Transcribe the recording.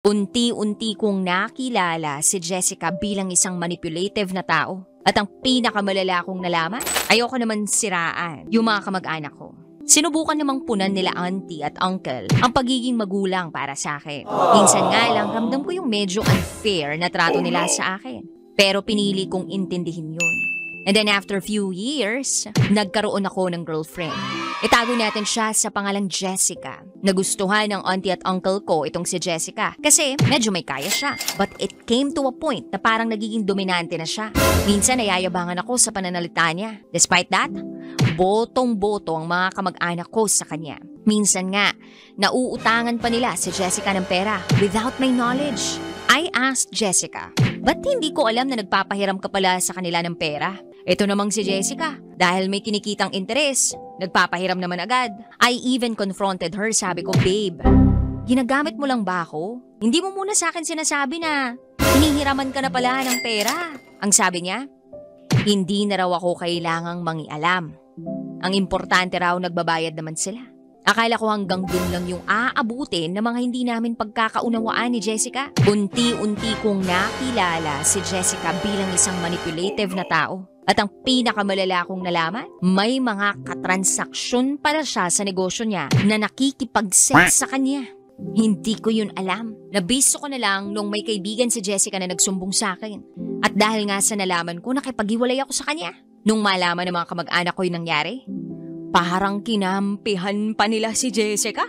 Unti-unti kong nakilala si Jessica bilang isang manipulative na tao. At ang pinakamalala kong nalaman, ayoko naman siraan yung mga kamag-anak ko. Sinubukan namang punan nila auntie at uncle ang pagiging magulang para sa akin. Minsan nga lang ramdam ko yung medyo unfair na trato nila sa akin. Pero pinili kong intindihin yun. And then after a few years, nagkaroon ako ng girlfriend. Itago natin siya sa pangalang Jessica. Nagustuhan ng auntie at uncle ko itong si Jessica kasi medyo may kaya siya. But it came to a point na parang nagiging dominante na siya. Minsan nayayabangan ako sa pananalita niya. Despite that, botong-boto ang mga kamag-anak ko sa kanya. Minsan nga, nauutangan pa nila si Jessica ng pera without my knowledge. I asked Jessica, ba't hindi ko alam na nagpapahiram ka pala sa kanila ng pera? Ito namang si Jessica, dahil may kinikitang interes, nagpapahiram naman agad. I even confronted her, sabi ko, babe, ginagamit mo lang ba ako? Hindi mo muna sa akin sinasabi na hinihiraman ka na pala ng pera. Ang sabi niya, hindi na raw ako kailangang mangialam. Ang importante raw nagbabayad naman sila. Akala ko hanggang dun lang yung aabutin ng mga hindi namin pagkakaunawaan ni Jessica. Unti-unti kong nakilala si Jessica bilang isang manipulative na tao. At ang pinakamalala kong nalaman, may mga katransaksyon pala siya sa negosyo niya na nakikipag-sex sa kanya. Hindi ko yun alam. Nabisto ko na lang nung may kaibigan si Jessica na nagsumbong sa akin. At dahil nga sa nalaman ko, nakipag-iwalay ako sa kanya. Nung malaman ng mga kamag-anak ko yung nangyari, parang kinampihan pa nila si Jessica.